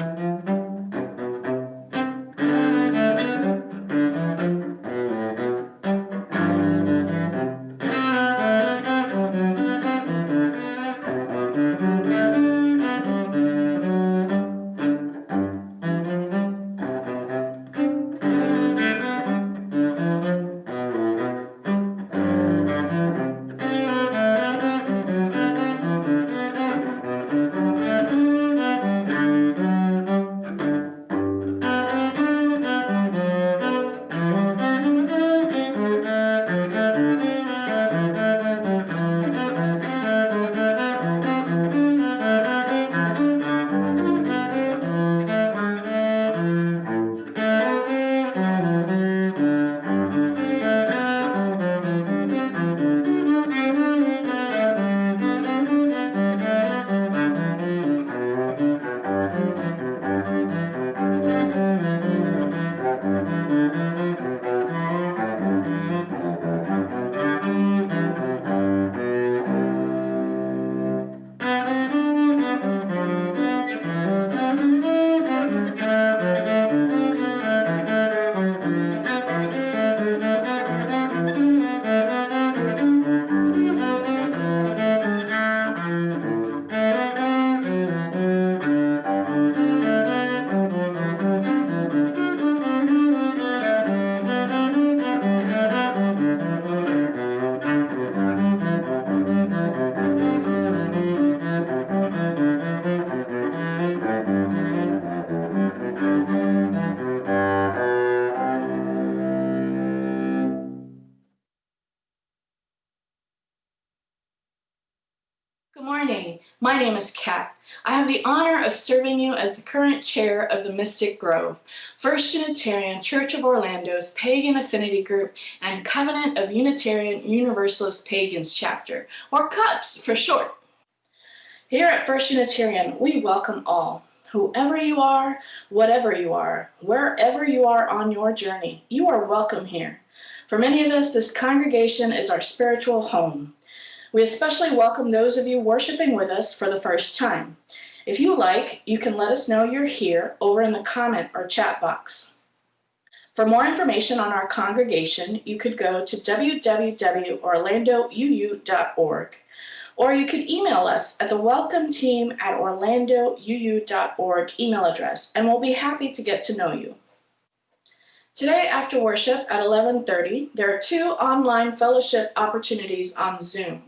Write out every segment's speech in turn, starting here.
Good morning. My name is Kat. I have the honor of serving you as the current chair of the Mystic Grove, First Unitarian Church of Orlando's Pagan Affinity Group and Covenant of Unitarian Universalist Pagans chapter, or CUUPS for short. Here at First Unitarian, we welcome all. Whoever you are, whatever you are, wherever you are on your journey, you are welcome here. For many of us, this congregation is our spiritual home. We especially welcome those of you worshiping with us for the first time. If you like, you can let us know you're here over in the comment or chat box. For more information on our congregation, you could go to www.orlandouu.org, or you could email us at the welcometeam@orlandouu.org email address, and we'll be happy to get to know you. Today after worship at 11:30, there are 2 online fellowship opportunities on Zoom.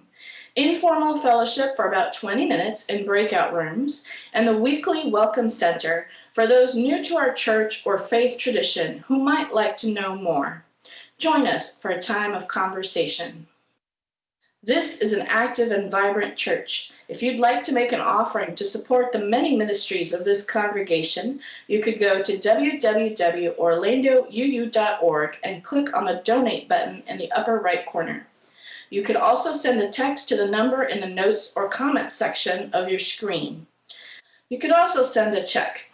Informal fellowship for about 20 minutes in breakout rooms, and the weekly welcome center for those new to our church or faith tradition who might like to know more. Join us for a time of conversation. This is an active and vibrant church. If you'd like to make an offering to support the many ministries of this congregation, you could go to www.orlandouu.org and click on the donate button in the upper right corner. You could also send a text to the number in the notes or comments section of your screen. You could also send a check.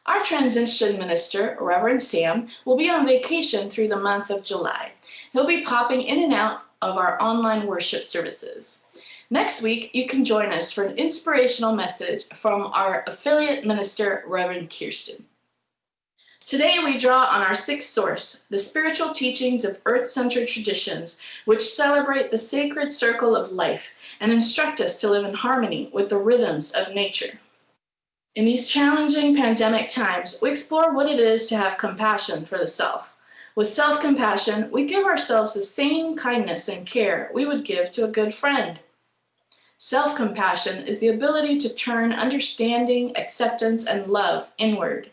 Our transition minister, Reverend Sam, will be on vacation through the month of July. He'll be popping in and out of our online worship services. Next week, you can join us for an inspirational message from our affiliate minister, Reverend Kirsten. Today, we draw on our 6th source, the spiritual teachings of earth-centered traditions, which celebrate the sacred circle of life and instruct us to live in harmony with the rhythms of nature. In these challenging pandemic times, we explore what it is to have compassion for the self. With self-compassion, we give ourselves the same kindness and care we would give to a good friend. Self-compassion is the ability to turn understanding, acceptance, and love inward.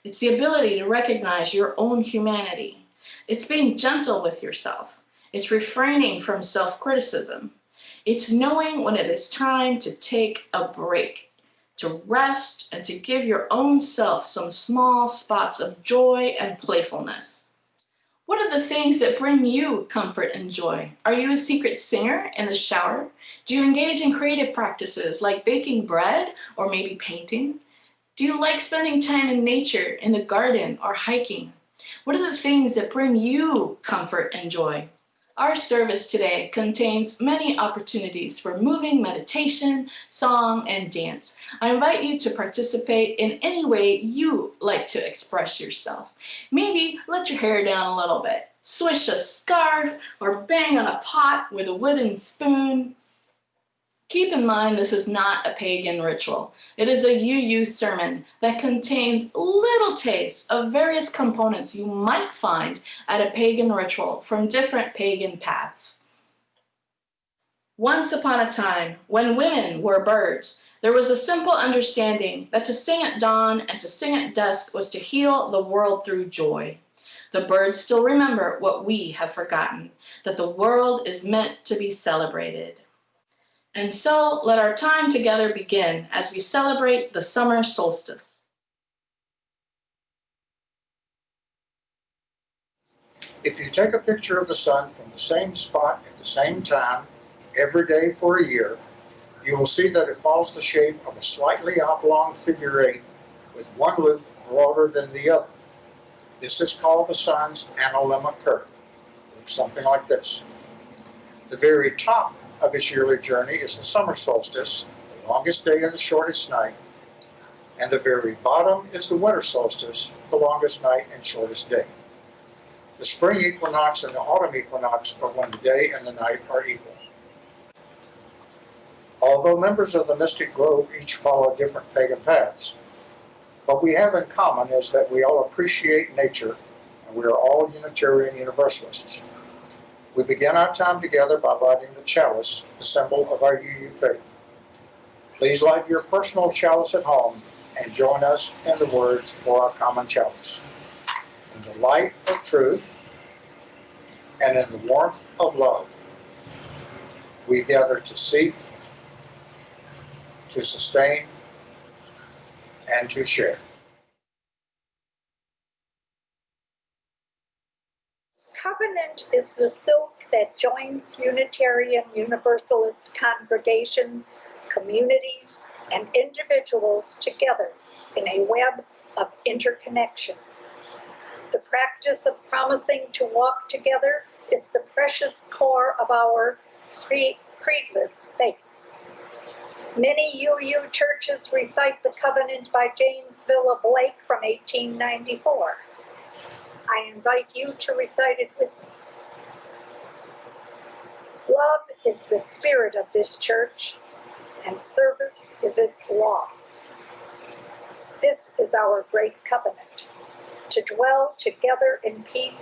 It's the ability to recognize your own humanity. It's being gentle with yourself. It's refraining from self-criticism. It's knowing when it is time to take a break, to rest, and to give your own self some small spots of joy and playfulness. What are the things that bring you comfort and joy? Are you a secret singer in the shower? Do you engage in creative practices like baking bread or maybe painting? Do you like spending time in nature, in the garden, or hiking? What are the things that bring you comfort and joy? Our service today contains many opportunities for moving meditation, song, and dance. I invite you to participate in any way you like to express yourself. Maybe let your hair down a little bit, swish a scarf, or bang on a pot with a wooden spoon. Keep in mind this is not a pagan ritual. It is a UU sermon that contains little tastes of various components you might find at a pagan ritual from different pagan paths. Once upon a time, when women were birds, there was a simple understanding that to sing at dawn and to sing at dusk was to heal the world through joy. The birds still remember what we have forgotten, that the world is meant to be celebrated. And so let our time together begin as we celebrate the summer solstice. If you take a picture of the sun from the same spot at the same time every day for a year, you will see that it follows the shape of a slightly oblong figure eight with one loop broader than the other. This is called the sun's analemma curve. It looks something like this. The very top of its yearly journey is the summer solstice, the longest day and the shortest night, and the very bottom is the winter solstice, the longest night and shortest day. The spring equinox and the autumn equinox are when the day and the night are equal. Although members of the mystic grove each follow different pagan paths, what we have in common is that we all appreciate nature and we are all Unitarian Universalists. We begin our time together by lighting the chalice, the symbol of our UU faith. Please light your personal chalice at home and join us in the words for our common chalice. In the light of truth and in the warmth of love, we gather to seek, to sustain, and to share. Covenant is the silk that joins Unitarian Universalist congregations, communities, and individuals together in a web of interconnection. The practice of promising to walk together is the precious core of our creedless faith. Many UU churches recite the covenant by James Villa Blake from 1894. I invite you to recite it with me. Love is the spirit of this church, and service is its law. This is our great covenant, to dwell together in peace,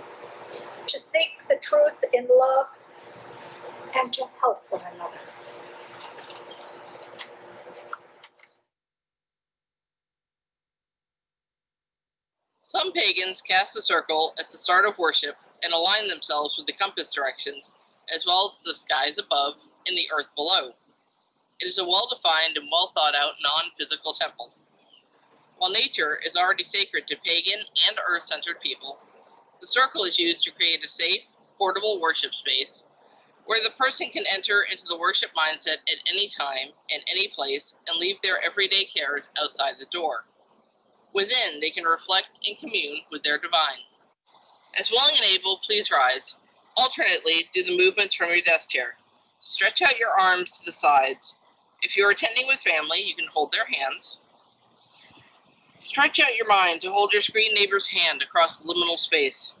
to seek the truth in love, and to help one another. Some pagans cast a circle at the start of worship and align themselves with the compass directions, as well as the skies above and the earth below. It is a well-defined and well-thought-out non-physical temple. While nature is already sacred to pagan and earth-centered people, the circle is used to create a safe, portable worship space where the person can enter into the worship mindset at any time and any place and leave their everyday cares outside the door. Within, they can reflect and commune with their divine. As willing and able, please rise. Alternately, do the movements from your desk chair. Stretch out your arms to the sides. If you are attending with family, you can hold their hands. Stretch out your mind to hold your screen neighbor's hand across the liminal space.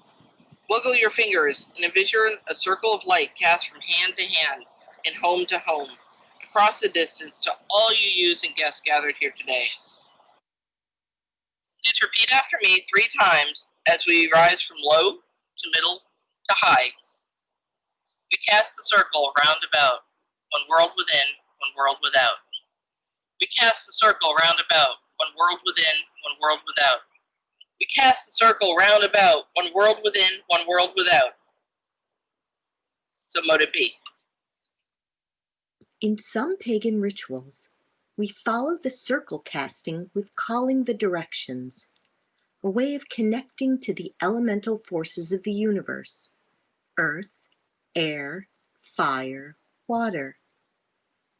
Wiggle your fingers and envision a circle of light cast from hand to hand and home to home, across the distance to all UUs and guests gathered here today. Please repeat after me 3 times as we rise from low to middle to high. We cast the circle round about, one world within, one world without. We cast the circle round about, one world within, one world without. We cast the circle round about, one world within, one world without. So mote it be. In some pagan rituals, we follow the circle casting with calling the directions, a way of connecting to the elemental forces of the universe: earth, air, fire, water.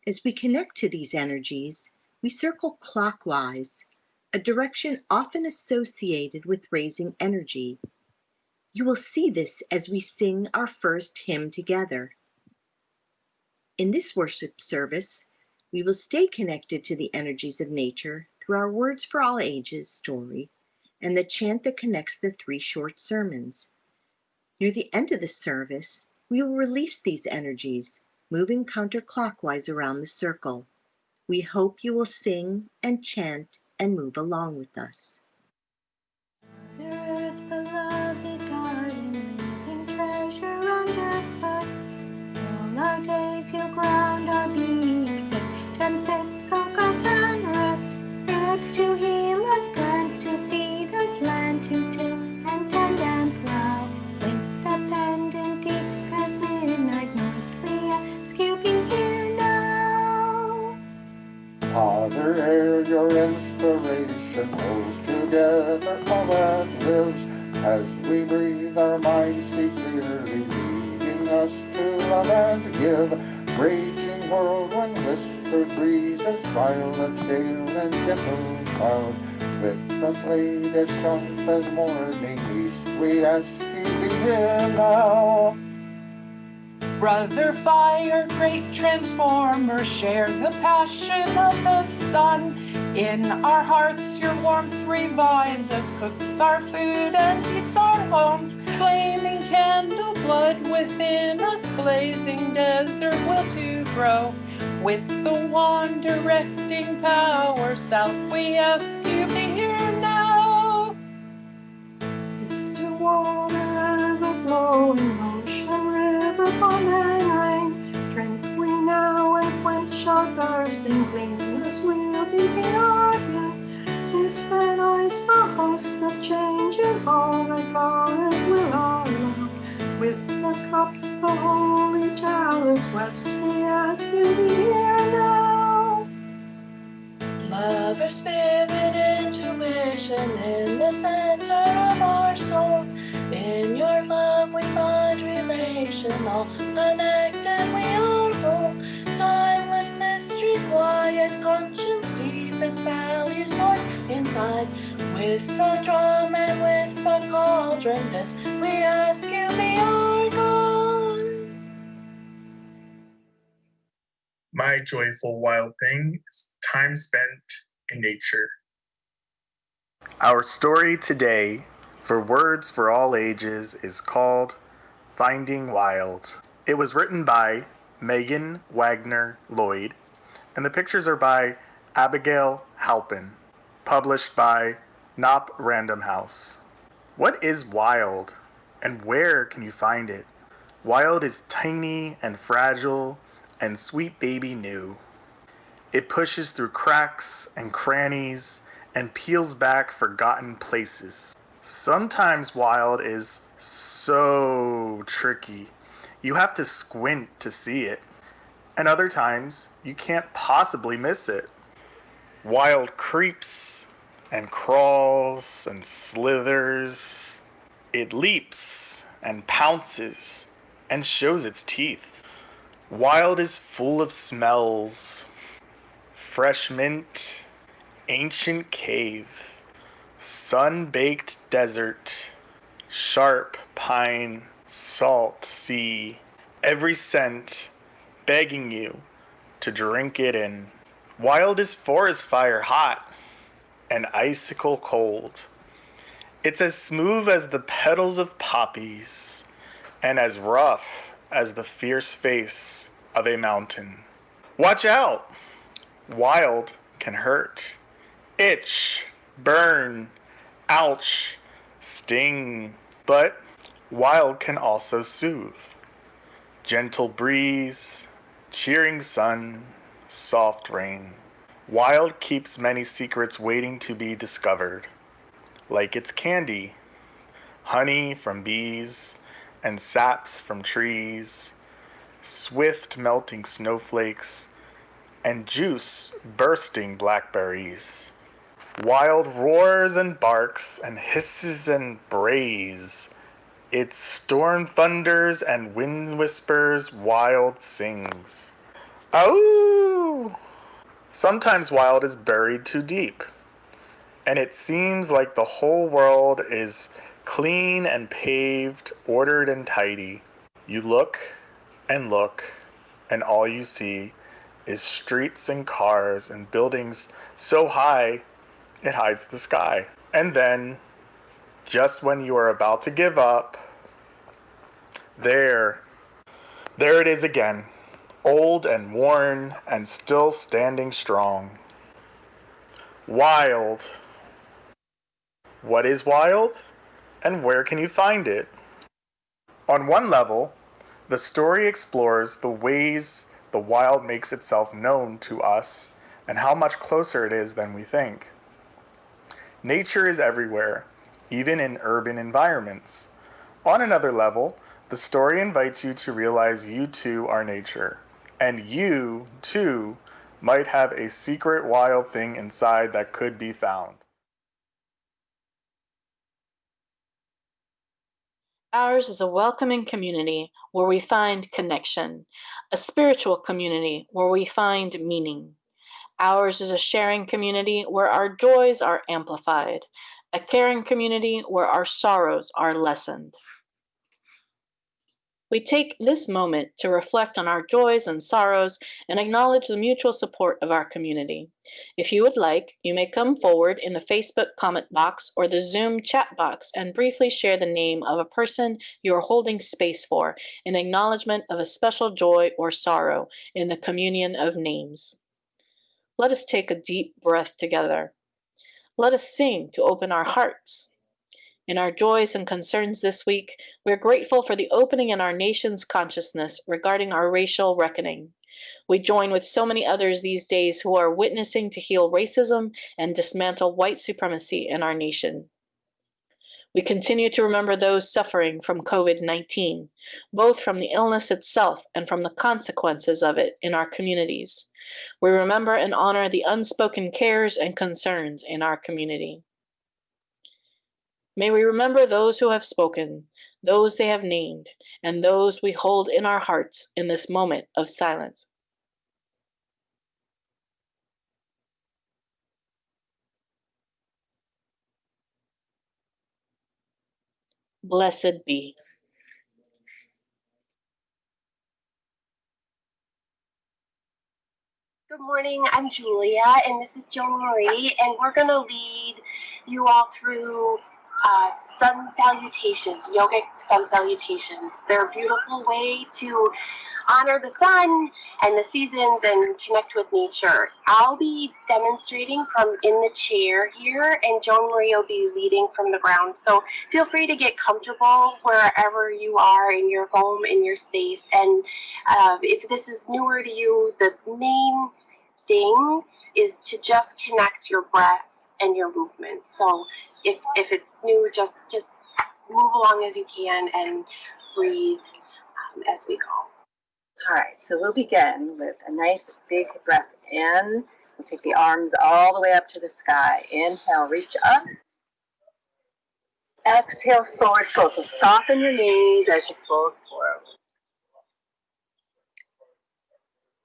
As we connect to these energies, we circle clockwise, a direction often associated with raising energy. You will see this as we sing our first hymn together. In this worship service, we will stay connected to the energies of nature through our Words for All Ages story and the chant that connects the 3 short sermons. Near the end of the service, we will release these energies, moving counterclockwise around the circle. We hope you will sing and chant and move along with us. The earth beloved garden, living treasure underfoot. All our days you ground our being, sift and thistle, grass and root. Herbs to heal us, plants to feed us, land to till and tend and plow. With the pendant deep as midnight north, we ask you be here now. Father, air, your inspiration holds together all that lives. As we breathe, our minds see clearly, leading us to love and give. Raging whirlwind, whispered breezes, violet gale and gentle cloud. With the blade as sharp as morning east, we ask you be here now. Brother fire, great transformer, share the passion of the sun. In our hearts your warmth revives us, cooks our food and heats our homes. Flaming candle blood within us, blazing desert will to grow. With the wand directing power south, we ask you be here now. Sister water, ever flowing, ocean, river, pond and rain, drink we now and quench our thirst, and cleanness will begin again. Mist and ice, the host of changes, all that God will allow. With the cup, the holy chalice, west we ask you be here now. Lover, spirit, intuition in the center of our souls. In your love we find relation, all connected we are whole. Timeless mystery, quiet conscience, deepest values voice inside. With the drum and with the cauldron, this we ask you be our God. My joyful wild thing is time spent in nature. Our story today for Words for All Ages is called Finding Wild. It was written by Megan Wagner Lloyd, and the pictures are by Abigail Halpin, published by Knopf Random House. What is wild, and where can you find it? Wild is tiny and fragile and sweet baby new. It pushes through cracks and crannies and peels back forgotten places. Sometimes wild is so tricky, you have to squint to see it. And other times, you can't possibly miss it. Wild creeps and crawls and slithers. It leaps and pounces and shows its teeth. Wild is full of smells. Fresh mint, ancient cave, sun-baked desert, sharp pine, salt sea, every scent begging you to drink it in. Wild is forest fire hot and icicle cold. It's as smooth as the petals of poppies and as rough as the fierce face of a mountain. Watch out! Wild can hurt, itch, burn, ouch, sting, but wild can also soothe. Gentle breeze, cheering sun, soft rain. Wild keeps many secrets waiting to be discovered, like its candy, honey from bees and saps from trees, swift melting snowflakes, and juice bursting blackberries. Wild roars and barks and hisses and brays. Its storm thunders and wind whispers, wild sings. Ow! Sometimes wild is buried too deep, and it seems like the whole world is Clean and paved, ordered and tidy. You look, and all you see is streets and cars and buildings so high it hides the sky. And then, just when you are about to give up, there it is again, old and worn and still standing strong. Wild. What is wild? And where can you find it? On one level, the story explores the ways the wild makes itself known to us and how much closer it is than we think. Nature is everywhere, even in urban environments. On another level, the story invites you to realize you too are nature, and you too might have a secret wild thing inside that could be found. Ours is a welcoming community where we find connection, a spiritual community where we find meaning. Ours is a sharing community where our joys are amplified, a caring community where our sorrows are lessened. We take this moment to reflect on our joys and sorrows and acknowledge the mutual support of our community. If you would like, you may come forward in the Facebook comment box or the Zoom chat box and briefly share the name of a person you are holding space for in acknowledgement of a special joy or sorrow in the communion of names. Let us take a deep breath together. Let us sing to open our hearts. In our joys and concerns this week, we are grateful for the opening in our nation's consciousness regarding our racial reckoning. We join with so many others these days who are witnessing to heal racism and dismantle white supremacy in our nation. We continue to remember those suffering from COVID-19, both from the illness itself and from the consequences of it in our communities. We remember and honor the unspoken cares and concerns in our community. May we remember those who have spoken, those they have named, and those we hold in our hearts in this moment of silence. Blessed be. Good morning, I'm Julia, and this is Joan Marie, and we're going to lead you all through sun salutations, yogic sun salutations. They're a beautiful way to honor the sun and the seasons and connect with nature. I'll be demonstrating from in the chair here, and Joan Marie will be leading from the ground. So feel free to get comfortable wherever you are in your home, in your space. And if this is newer to you, the main thing is to just connect your breath and your movement. So if it's new, just move along as you can and breathe as we go. All right, so we'll begin with a nice big breath in. We'll take the arms all the way up to the sky. Inhale, reach up. Exhale, forward fold. So soften your knees as you fold forward.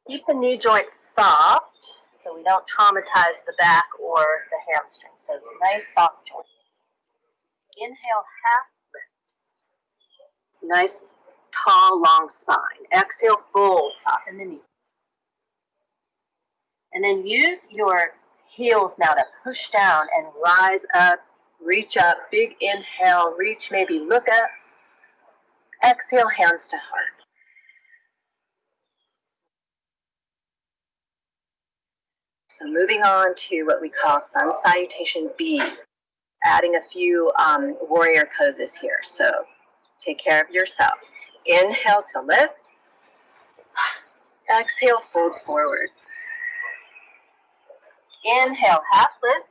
Keep the knee joints soft so we don't traumatize the back or the hamstring. So nice soft joints. Inhale, half lift. Nice tall, long spine. Exhale, fold, soften the knees. And then use your heels now to push down and rise up, reach up. Big inhale, reach, maybe look up. Exhale, hands to heart. So moving on to what we call sun salutation B, adding a few warrior poses here. So take care of yourself. Inhale to lift. Exhale, fold forward. Inhale, half lift.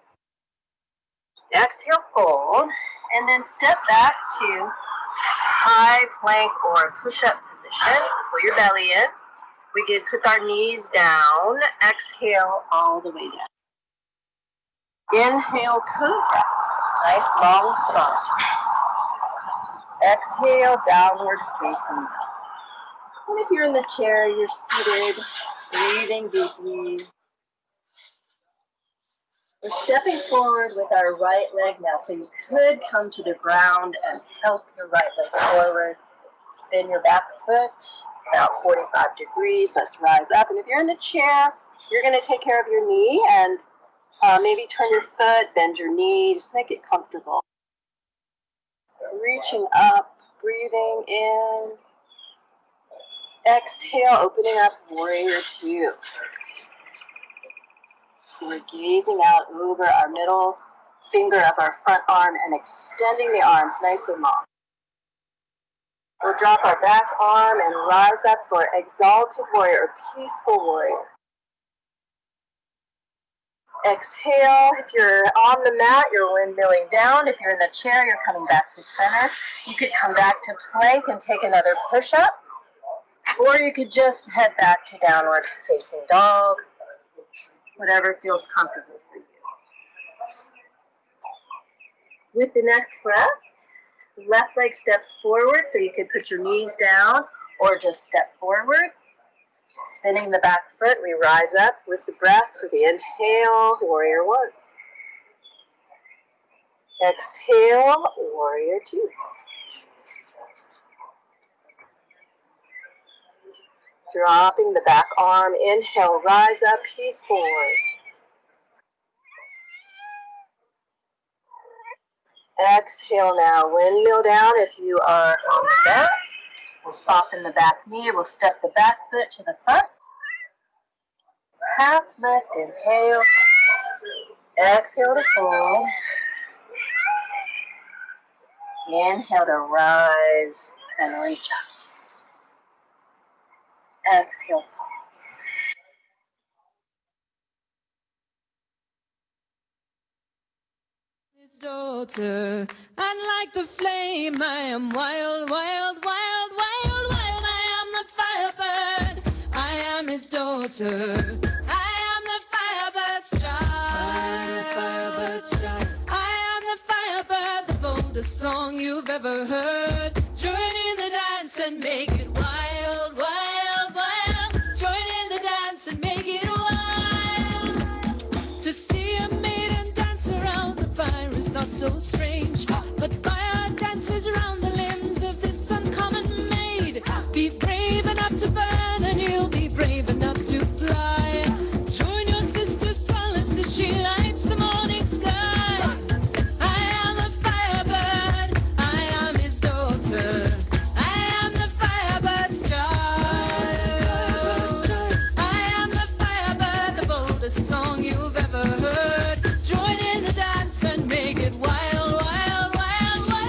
Exhale, fold. And then step back to high plank or push-up position. Pull your belly in. We can put our knees down. Exhale all the way down. Inhale, cobra. Nice long spine. Exhale, downward facing. And if you're in the chair, you're seated, breathing deeply. We're stepping forward with our right leg now, so you could come to the ground and help your right leg forward. Spin your back foot about 45 degrees. Let's rise up. And if you're in the chair, you're going to take care of your knee and maybe turn your foot, bend your knee, just make it comfortable. Reaching up, breathing in. Exhale, opening up, warrior two. So we're gazing out over our middle finger of our front arm and extending the arms nice and long. We'll drop our back arm and rise up for exalted warrior or peaceful warrior. Exhale. If you're on the mat, you're windmilling down. If you're in the chair, you're coming back to center. You could come back to plank and take another push-up. Or you could just head back to downward facing dog. Whatever feels comfortable for you. With the next breath, left leg steps forward, so you could put your knees down or just step forward. Spinning the back foot, we rise up with the breath for the inhale, warrior one. Exhale, warrior two. Dropping the back arm, inhale, rise up, peaceful warrior. Exhale now, windmill down if you are on the mat. We'll soften the back knee, we'll step the back foot to the front. Half lift, inhale. Exhale to fold. Inhale to rise and reach up. Exhale, pause. His daughter, and like the flame, I am wild, wild, wild, wild, wild. I am the firebird. I am his daughter. I am the firebird's child. I am the firebird, the boldest song you've ever heard. Join in the dance and make it wild, wild, wild. Join in the dance and make it wild. To see a maiden dance around the fire is not so strange, but fire dances around the limbs of this uncommon maid. Be brave enough to burn and you'll be brave enough to fly. Join your sister Solace as she lights the morning sky. I am a firebird, I am his daughter. I am the firebird's child. I am the firebird, the boldest song you've ever heard. Join in the dance and make it wild, wild, wild, wild.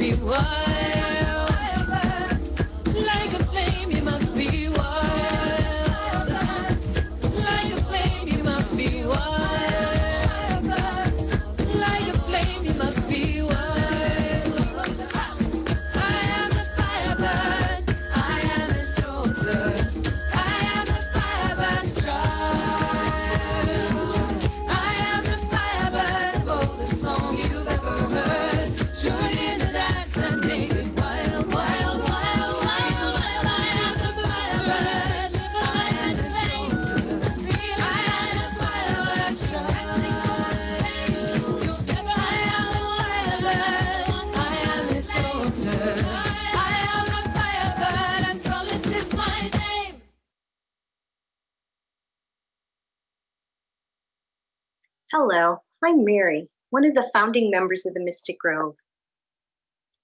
be wild. Like a flame, you must be wild. Like a flame, you must be wild. Like a flame, you must be wild. I am the firebird, I am his daughter. I am the firebird's child. I am the firebird, boldest song you've ever heard. Join in the dance and make it wild, wild, wild, wild, wild. I am the firebird, I am his daughter. I am the firebird's child. I am the firebird, I am his daughter. I am the firebird, and Solstice is my name. Hello, I'm Mary, one of the founding members of the Mystic Grove.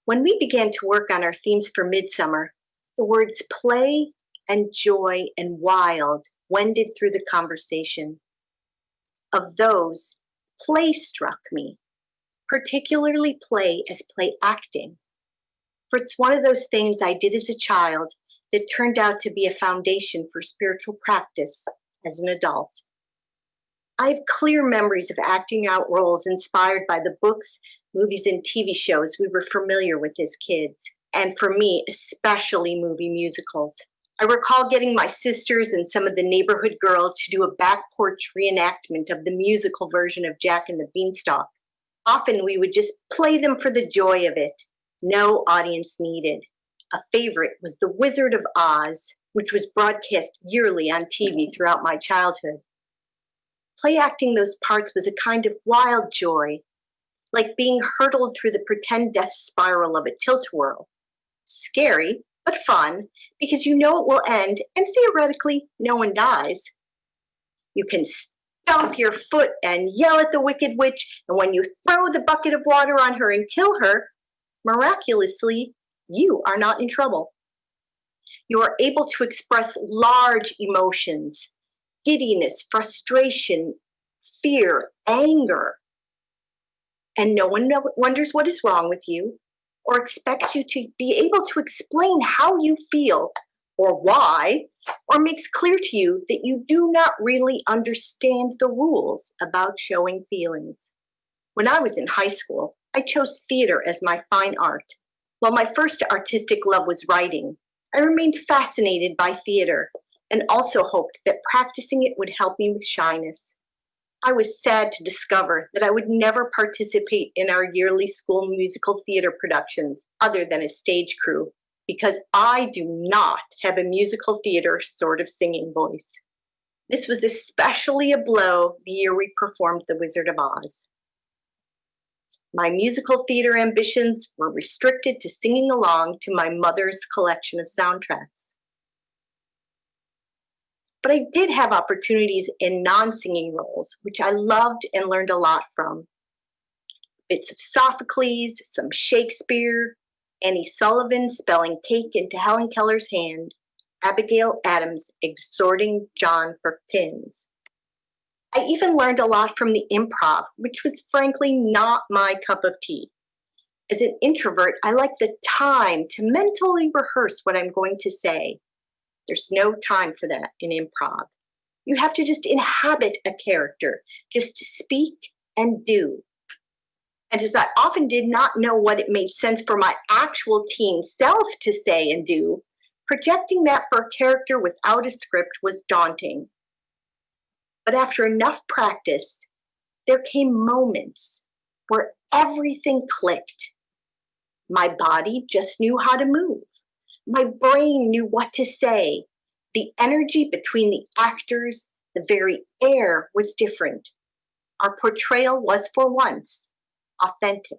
When we began to work on our themes for Midsummer, the words play and joy and wild wended through the conversation. Of those, play struck me, particularly play as play acting, for it's one of those things I did as a child that turned out to be a foundation for spiritual practice as an adult. I have clear memories of acting out roles inspired by the books, movies, and TV shows we were familiar with as kids, and for me, especially movie musicals. I recall getting my sisters and some of the neighborhood girls to do a back porch reenactment of the musical version of Jack and the Beanstalk. Often we would just play them for the joy of it, no audience needed. A favorite was The Wizard of Oz, which was broadcast yearly on TV throughout my childhood. Play acting those parts was a kind of wild joy, like being hurtled through the pretend death spiral of a tilt-a-whirl. Scary, but fun, because you know it will end, and theoretically, no one dies. You can stomp your foot and yell at the Wicked Witch, and when you throw the bucket of water on her and kill her, miraculously, you are not in trouble. You are able to express large emotions, giddiness, frustration, fear, anger. And no one wonders what is wrong with you or expects you to be able to explain how you feel or why, or makes clear to you that you do not really understand the rules about showing feelings. When I was in high school, I chose theater as my fine art. While my first artistic love was writing, I remained fascinated by theater and also hoped that practicing it would help me with shyness. I was sad to discover that I would never participate in our yearly school musical theater productions other than as stage crew, because I do not have a musical theater sort of singing voice. This was especially a blow the year we performed The Wizard of Oz. My musical theater ambitions were restricted to singing along to my mother's collection of soundtracks. But I did have opportunities in non-singing roles, which I loved and learned a lot from. Bits of Sophocles, some Shakespeare, Annie Sullivan spelling cake into Helen Keller's hand, Abigail Adams exhorting John for pins. I even learned a lot from the improv, which was frankly not my cup of tea. As an introvert, I like the time to mentally rehearse what I'm going to say. There's no time for that in improv. You have to just inhabit a character, just speak and do. And as I often did not know what it made sense for my actual teen self to say and do, projecting that for a character without a script was daunting. But after enough practice, there came moments where everything clicked. My body just knew how to move. My brain knew what to say. The energy between the actors, the very air was different. Our portrayal was for once authentic.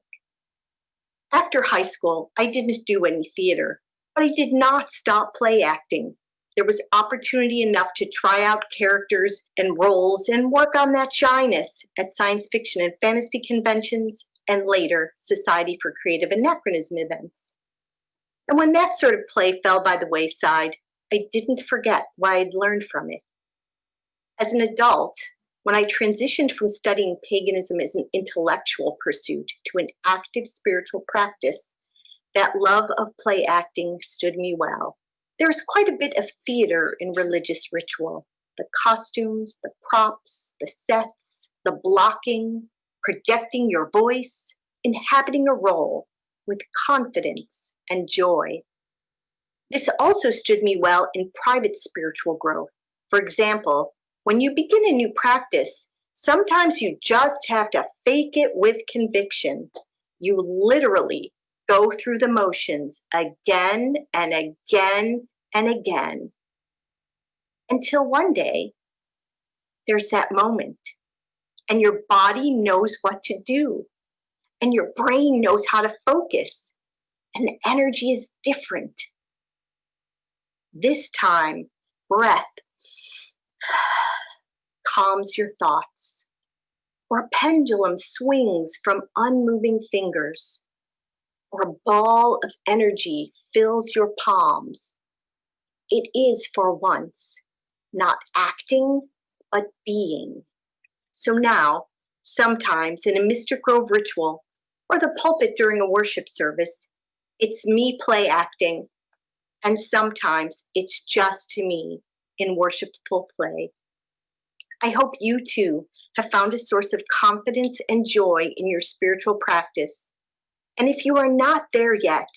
After high school, I didn't do any theater, but I did not stop play acting. There was opportunity enough to try out characters and roles and work on that shyness at science fiction and fantasy conventions and later Society for Creative Anachronism events. And when that sort of play fell by the wayside, I didn't forget what I'd learned from it. As an adult, when I transitioned from studying paganism as an intellectual pursuit to an active spiritual practice, That love of play acting stood me well. There's quite a bit of theater in religious ritual. The costumes, the props, the sets, the blocking, projecting your voice, inhabiting a role with confidence and joy. This also stood me well in private spiritual growth. For example, when you begin a new practice, sometimes you just have to fake it with conviction. You literally go through the motions again and again and again until one day there's that moment and your body knows what to do and your brain knows how to focus and the energy is different. This time, breath calms your thoughts, or a pendulum swings from unmoving fingers, or a ball of energy fills your palms. It is for once not acting, but being. So now, sometimes in a Mystic Grove ritual or the pulpit during a worship service, it's me play acting, and sometimes it's just me in worshipful play. I hope you too have found a source of confidence and joy in your spiritual practice. And if you are not there yet,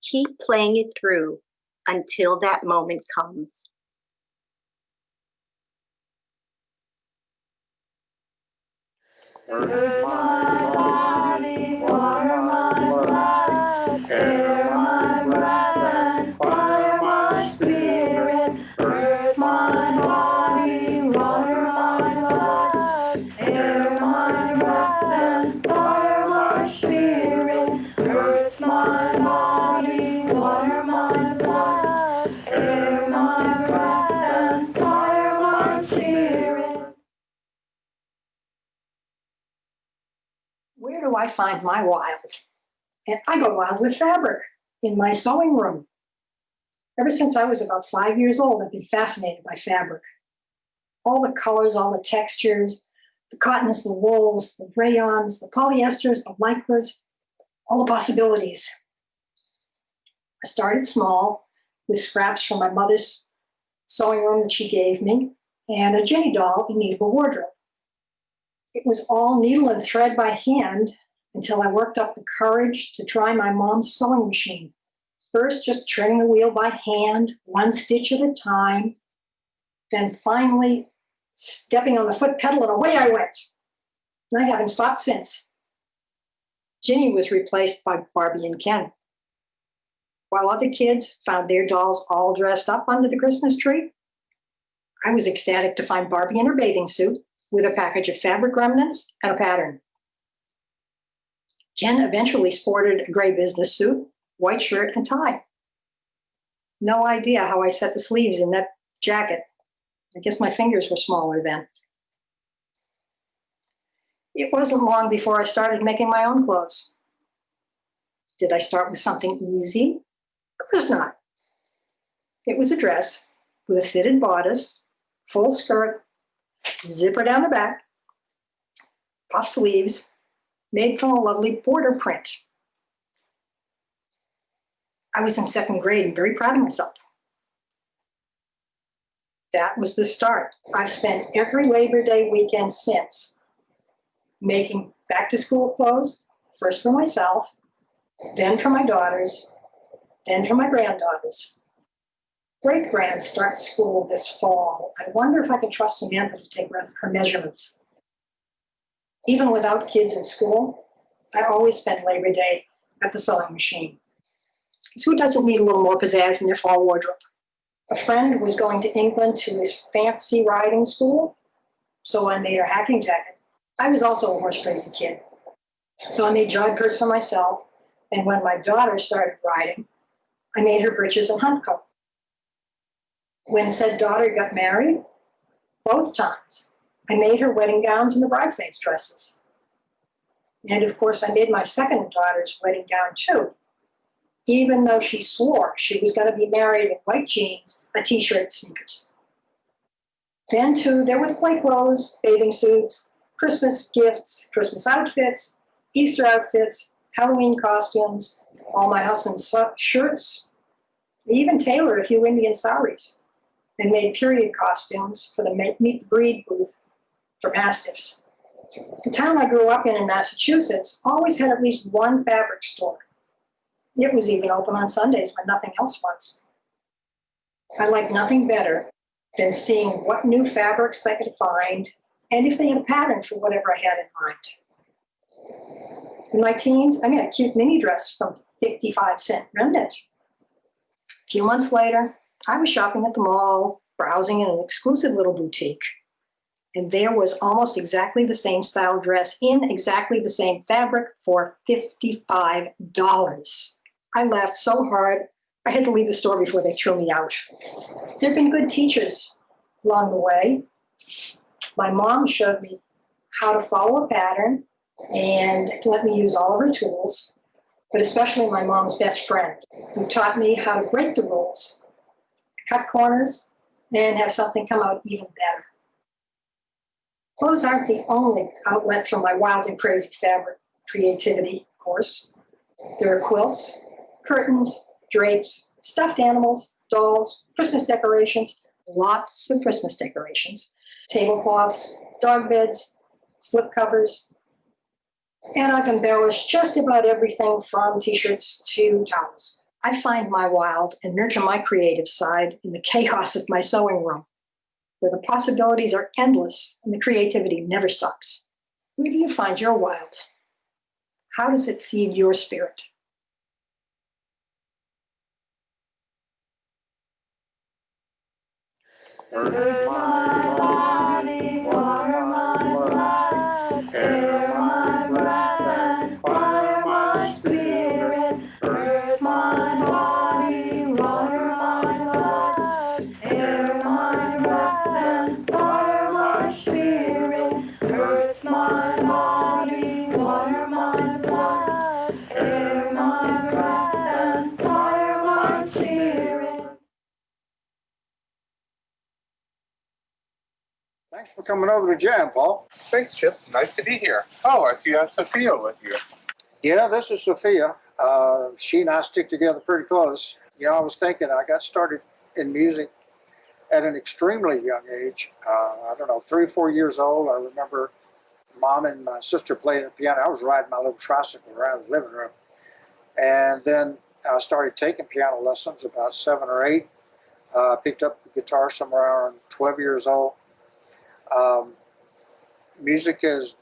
keep playing it through until that moment comes. Earth my body, water my blood, air my breath, and fire my spirit. Earth my body, water my blood, air my breath, and fire my spirit. Earth my body, water my blood, air my breath, and fire my spirit. Where do I find my wild? And I go wild with fabric in my sewing room. Ever since I was about 5 years old, I've been fascinated by fabric. All the colors, all the textures, the cottons, the wools, the rayons, the polyesters, the lycras, all the possibilities. I started small with scraps from my mother's sewing room that she gave me and a Jenny doll in need of a wardrobe. It was all needle and thread by hand until I worked up the courage to try my mom's sewing machine. First, just turning the wheel by hand, one stitch at a time, then finally stepping on the foot pedal and away I went. And I haven't stopped since. Ginny was replaced by Barbie and Ken. While other kids found their dolls all dressed up under the Christmas tree, I was ecstatic to find Barbie in her bathing suit with a package of fabric remnants and a pattern. Ken eventually sported a gray business suit, white shirt, and tie. No idea how I set the sleeves in that jacket. I guess my fingers were smaller then. It wasn't long before I started making my own clothes. Did I start with something easy? Of course not. It was a dress with a fitted bodice, full skirt, zipper down the back, puff sleeves, made from a lovely border print. I was in 2nd grade and very proud of myself. That was the start. I've spent every Labor Day weekend since making back-to-school clothes, first for myself, then for my daughters, then for my granddaughters. Great-grand starts school this fall. I wonder if I can trust Samantha to take her measurements. Even without kids in school, I always spend Labor Day at the sewing machine. So who doesn't need a little more pizzazz in their fall wardrobe? A friend was going to England to his fancy riding school, so I made her hacking jacket. I was also a horse racing kid, so I made joggers for myself, and when my daughter started riding, I made her breeches and hunt coat. When said daughter got married, both times, I made her wedding gowns and the bridesmaids' dresses. And of course, I made my second daughter's wedding gown too, even though she swore she was going to be married in white jeans, a t-shirt, and sneakers. Then too, there were the play clothes, bathing suits, Christmas gifts, Christmas outfits, Easter outfits, Halloween costumes, all my husband's shirts. They even tailored a few Indian saris and made period costumes for the Meet the Breed booth for mastiffs. The town I grew up in Massachusetts, always had at least one fabric store. It was even open on Sundays when nothing else was. I liked nothing better than seeing what new fabrics I could find and if they had a pattern for whatever I had in mind. In my teens, I made a cute mini dress from 55-cent remnant. A few months later, I was shopping at the mall, browsing in an exclusive little boutique. And there was almost exactly the same style dress in exactly the same fabric for $55. I laughed so hard, I had to leave the store before they threw me out. There have been good teachers along the way. My mom showed me how to follow a pattern and let me use all of her tools, but especially my mom's best friend, who taught me how to break the rules, cut corners, and have something come out even better. Clothes aren't the only outlet for my wild and crazy fabric creativity, of course. There are quilts, curtains, drapes, stuffed animals, dolls, Christmas decorations, lots of Christmas decorations, tablecloths, dog beds, slip covers, and I've embellished just about everything from t-shirts to towels. I find my wild and nurture my creative side in the chaos of my sewing room, where the possibilities are endless and the creativity never stops. Where do you find your wild? How does it feed your spirit? Earth my body, water my blood, air my breath, and fire my spirit. Earth my body, water my blood, air my breath, and fire my spirit. Earth my body, water my blood, air my breath, and fire my spirit. Thanks for coming over to jam, Paul. Thanks, Chip. Nice to be here. Oh, I see you have Sophia with you. Yeah, this is Sophia. She and I stick together pretty close. You know, I was thinking I got started in music at an extremely young age. I don't know, 3 or 4 years old. I remember Mom and my sister playing the piano. I was riding my little tricycle around the living room. And then I started taking piano lessons about 7 or 8. Picked up the guitar somewhere around 12 years old. Music has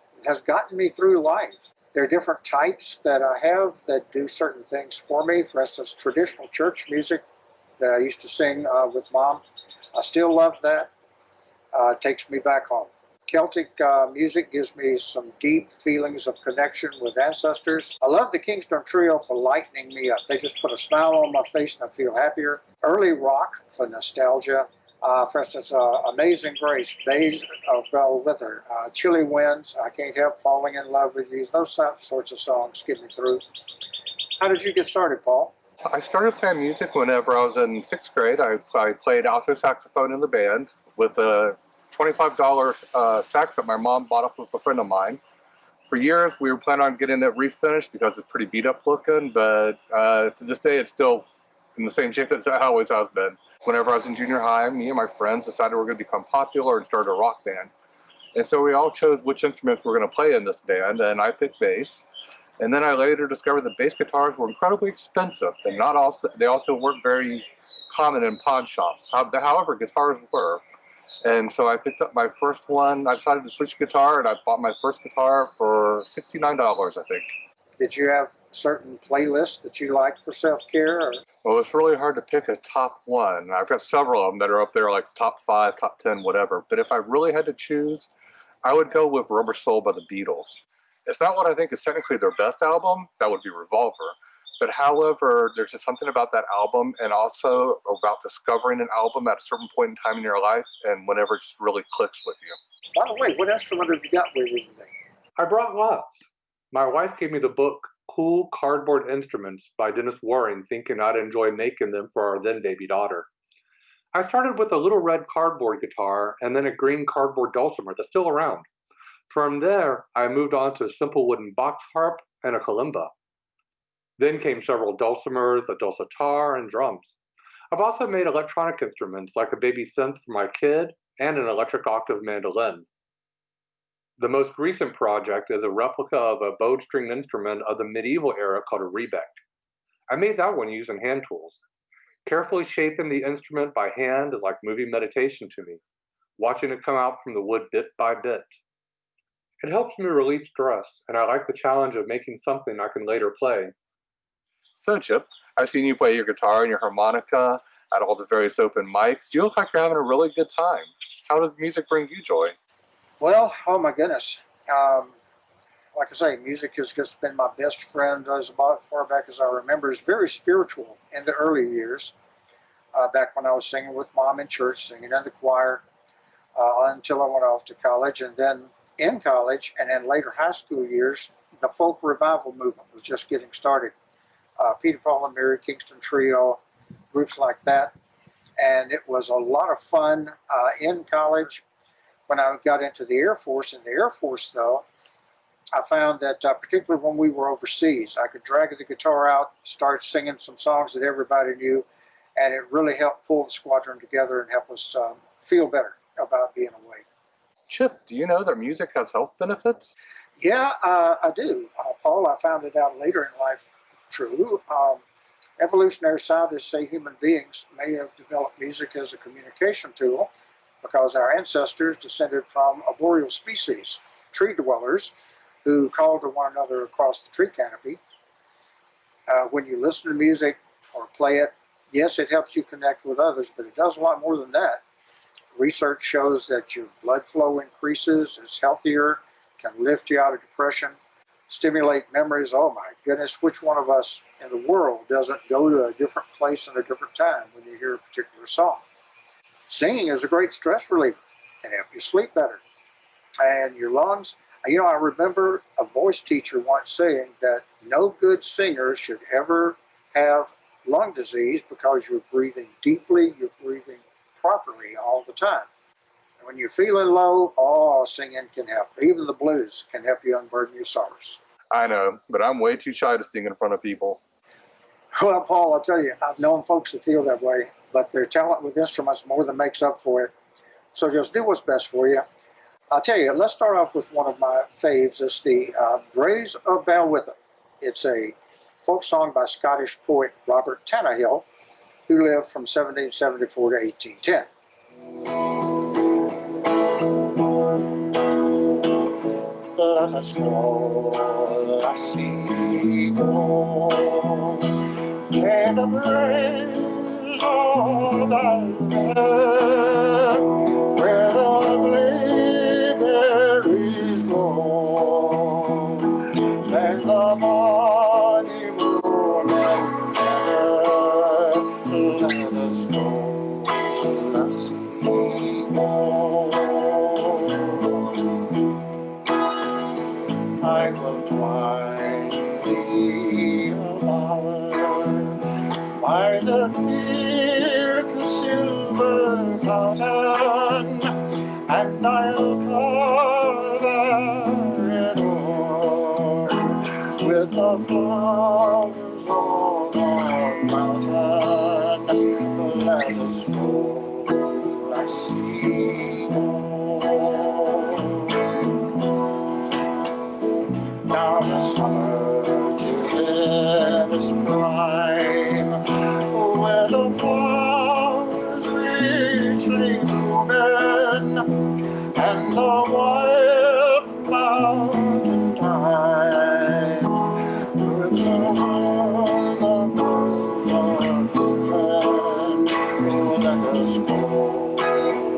gotten me through life. There are different types that I have that do certain things for me. For instance, traditional church music that I used to sing with Mom. I still love that. It takes me back home. Celtic music gives me some deep feelings of connection with ancestors. I love the Kingston Trio for lightening me up. They just put a smile on my face and I feel happier. Early rock for nostalgia. For instance, Amazing Grace, Days of Bell Wither, Chilly Winds, I Can't Help Falling in Love with You. Those sorts of songs get me through. How did you get started, Paul? I started playing music whenever I was in 6th grade. I played alto saxophone in the band with a $25 sax that my mom bought up with a friend of mine. For years, we were planning on getting it refinished because it's pretty beat up looking, but to this day, it's still in the same shape as it always has been. Whenever I was in junior high, me and my friends decided we were going to become popular and start a rock band. And so we all chose which instruments we're going to play in this band, and I picked bass. And then I later discovered that bass guitars were incredibly expensive, and they also weren't very common in pawn shops. However, guitars were. And so I picked up my first one. I decided to switch guitar, and I bought my first guitar for $69, I think. Did you have certain playlists that you liked for self-care? Or? Well, it's really hard to pick a top one. I've got several of them that are up there, like top 5, top 10, whatever. But if I really had to choose, I would go with Rubber Soul by the Beatles. It's not what I think is technically their best album. That would be Revolver. But however, there's just something about that album and also about discovering an album at a certain point in time in your life and whenever it just really clicks with you. By the way, what instrument have you got with you today? I brought lots. My wife gave me the book Cool Cardboard Instruments by Dennis Waring, thinking I'd enjoy making them for our then baby daughter. I started with a little red cardboard guitar and then a green cardboard dulcimer that's still around. From there, I moved on to a simple wooden box harp and a kalimba. Then came several dulcimers, a dulcitar, and drums. I've also made electronic instruments like a baby synth for my kid and an electric octave mandolin. The most recent project is a replica of a bowed stringed instrument of the medieval era called a rebec. I made that one using hand tools. Carefully shaping the instrument by hand is like moving meditation to me, watching it come out from the wood bit by bit. It helps me relieve stress, and I like the challenge of making something I can later play. So, Chip, I've seen you play your guitar and your harmonica at all the various open mics. You look like you're having a really good time. How does music bring you joy? Well, oh my goodness. Like I say, music has just been my best friend as far back as I remember. It's very spiritual in the early years, back when I was singing with Mom in church, singing in the choir, until I went off to college. And then in college and in later high school years, the folk revival movement was just getting started. Peter, Paul, and Mary, Kingston Trio, groups like that. And it was a lot of fun in college. When I got into the Air Force, in the Air Force, though, I found that particularly when we were overseas, I could drag the guitar out, start singing some songs that everybody knew, and it really helped pull the squadron together and help us feel better about being away. Chip, do you know that music has health benefits? Yeah, I do. Paul, I found it out later in life. True. Evolutionary scientists say human beings may have developed music as a communication tool because our ancestors descended from arboreal species, tree dwellers, who called to one another across the tree canopy. When you listen to music or play it, yes, it helps you connect with others, but it does a lot more than that. Research shows that your blood flow increases, is healthier, can lift you out of depression, stimulate memories. Oh my goodness, which one of us in the world doesn't go to a different place at a different time when you hear a particular song? Singing is a great stress reliever. It can help you sleep better. And your lungs, you know, I remember a voice teacher once saying that no good singer should ever have lung disease because you're breathing deeply, you're breathing properly all the time. And when you're feeling low, singing can help. Even the blues can help you unburden your sorrows. I know, but I'm way too shy to sing in front of people. Well, Paul, I'll tell you, I've known folks that feel that way, but their talent with instruments more than makes up for it. So just do what's best for you. I'll tell you, let's start off with one of my faves. It's the Braes of Balwitha. It's a folk song by Scottish poet Robert Tannahill, who lived from 1774 to 1810. Let us go, lassie, go, to the Braes of Balwitha, where the blaeberries grow, and the bonny moon and gather. Let us go, lassie, go. I will twine thee a bower by the clear silver fountain, and I'll cover it o'er with the flowers on our mountain. Let us go, lassie, go. Now the summer is in its prime, where the flowers richly blooming, and the wild mountain thyme drifts on the grove of women. Let us go,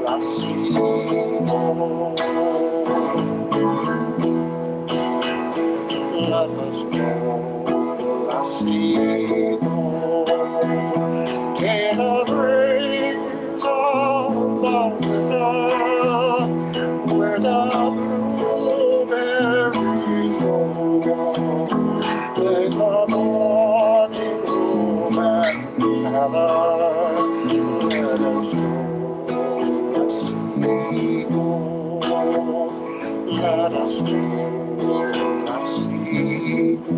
lassie, go. Let us go, lassie, go, to the Braes of Balwitha, where the blueberries grow, take the bonny room and heather. Let us go, lassie, go. Let us go, lassie, go.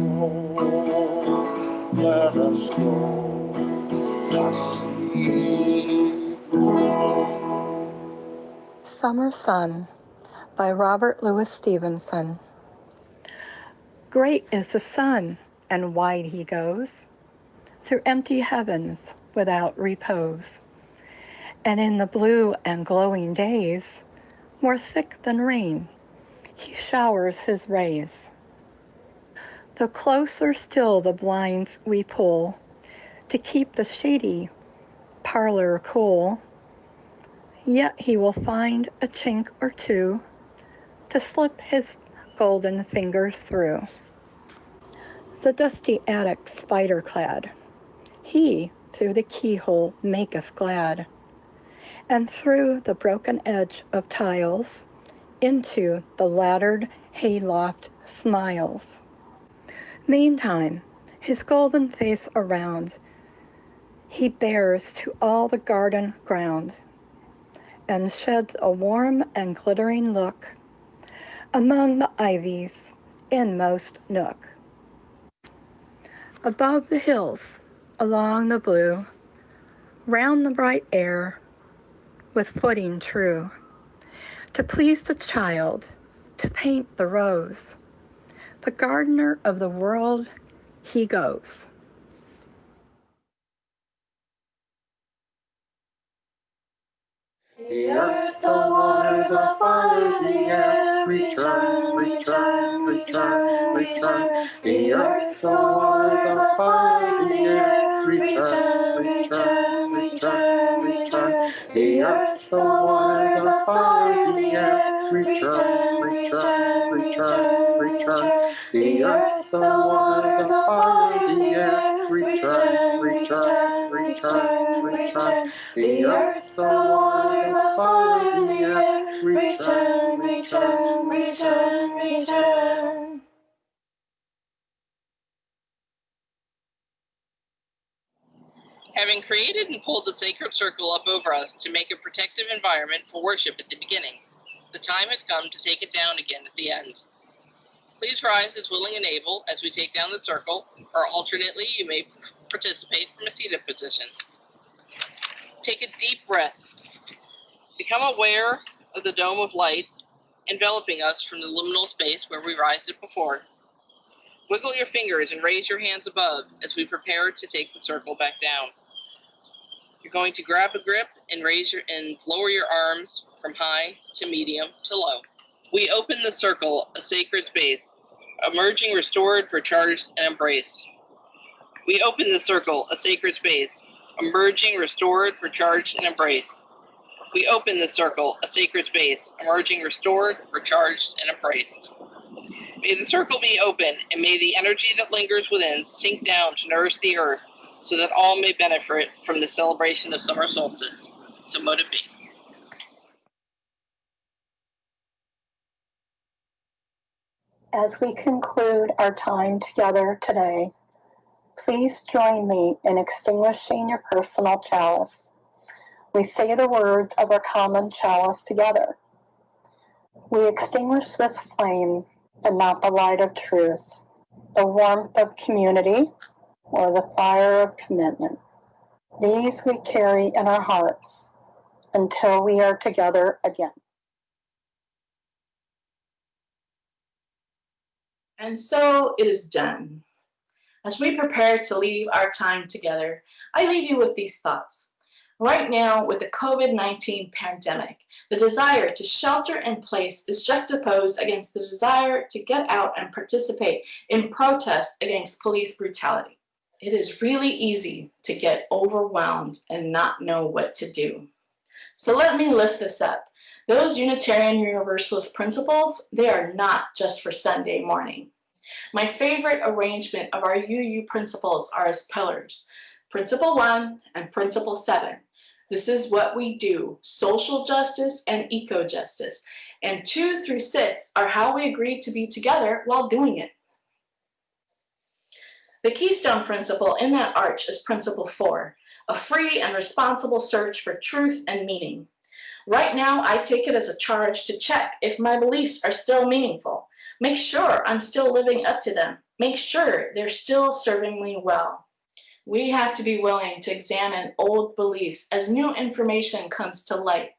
let us go. Dusty glow. Summer Sun by Robert Louis Stevenson. Great is the sun, and wide he goes, through empty heavens without repose. And in the blue and glowing days, more thick than rain, he showers his rays. The closer still the blinds we pull, to keep the shady parlor cool, yet he will find a chink or two to slip his golden fingers through. The dusty attic spider-clad, he through the keyhole maketh glad, and through the broken edge of tiles into the laddered hayloft smiles. Meantime, his golden face around he bears to all the garden ground, and sheds a warm and glittering look among the ivy's inmost nook. Above the hills, along the blue, round the bright air, with footing true, to please the child, to paint the rose, the gardener of the world he goes. The earth, the water, the fire, the air, return, return, return, return. The earth, the water, the fire, the air, return, return, return, return. The earth, the water, the fire, the air, return, return, return, return. The earth, the water, the fire, the air, return, return, return, return. The earth, the water, the fire, the air, return, return, return, return. Having created and pulled the sacred circle up over us to make a protective environment for worship at the beginning, the time has come to take it down again at the end. Please rise as willing and able as we take down the circle, or alternately you may participate from a seated position. Take a deep breath. Become aware of the dome of light enveloping us from the liminal space where we raised it before. Wiggle your fingers and raise your hands above as we prepare to take the circle back down. You're going to grab a grip and lower your arms from high to medium to low. We open the circle, a sacred space, emerging restored, recharged, and embraced. We open the circle, a sacred space, emerging restored, recharged, and embraced. We open the circle, a sacred space, emerging restored, recharged, and embraced. May the circle be open, and may the energy that lingers within sink down to nourish the earth, so that all may benefit from the celebration of summer solstice. So mote it be. As we conclude our time together today, please join me in extinguishing your personal chalice. We say the words of our common chalice together. We extinguish this flame, but not the light of truth, the warmth of community, or the fire of commitment. These we carry in our hearts until we are together again. And so it is done. As we prepare to leave our time together, I leave you with these thoughts. Right now, with the COVID-19 pandemic, the desire to shelter in place is juxtaposed against the desire to get out and participate in protests against police brutality. It is really easy to get overwhelmed and not know what to do. So let me lift this up. Those Unitarian Universalist principles, they are not just for Sunday morning. My favorite arrangement of our UU principles are as pillars, Principle 1 and Principle 7. This is what we do, social justice and eco-justice. And 2 through 6 are how we agree to be together while doing it. The keystone principle in that arch is Principle 4, a free and responsible search for truth and meaning. Right now, I take it as a charge to check if my beliefs are still meaningful. Make sure I'm still living up to them. Make sure they're still serving me well. We have to be willing to examine old beliefs as new information comes to light.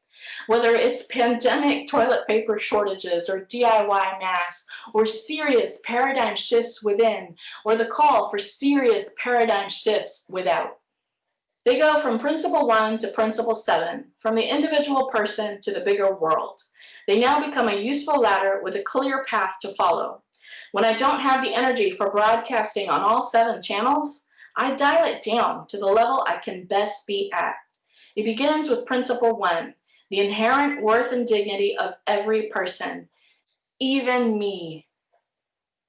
Whether it's pandemic toilet paper shortages or DIY masks, or serious paradigm shifts within, or the call for serious paradigm shifts without. They go from principle 1 to principle 7, from the individual person to the bigger world. They now become a useful ladder with a clear path to follow. When I don't have the energy for broadcasting on all 7 channels, I dial it down to the level I can best be at. It begins with principle 1, the inherent worth and dignity of every person, even me.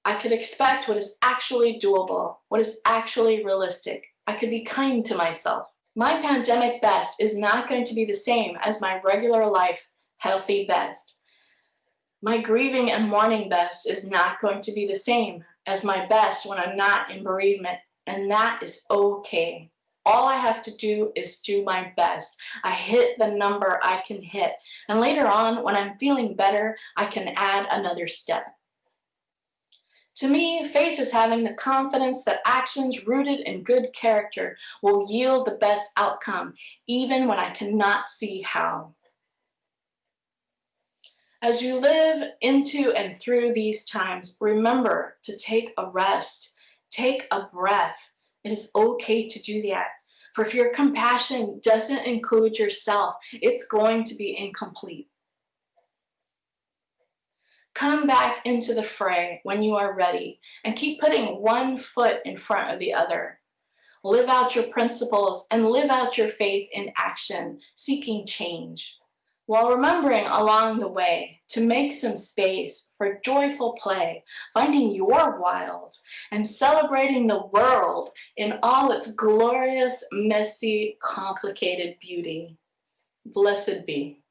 I could expect what is actually doable, what is actually realistic. I could be kind to myself. My pandemic best is not going to be the same as my regular life healthy best. My grieving and mourning best is not going to be the same as my best when I'm not in bereavement, and that is okay. All I have to do is do my best. I hit the number I can hit, and later on, when I'm feeling better, I can add another step. To me, faith is having the confidence that actions rooted in good character will yield the best outcome, even when I cannot see how. As you live into and through these times, remember to take a rest, take a breath. It is okay to do that. For if your compassion doesn't include yourself, it's going to be incomplete. Come back into the fray when you are ready and keep putting one foot in front of the other. Live out your principles and live out your faith in action, seeking change, while remembering along the way to make some space for joyful play, finding your wild, and celebrating the world in all its glorious, messy, complicated beauty. Blessed be.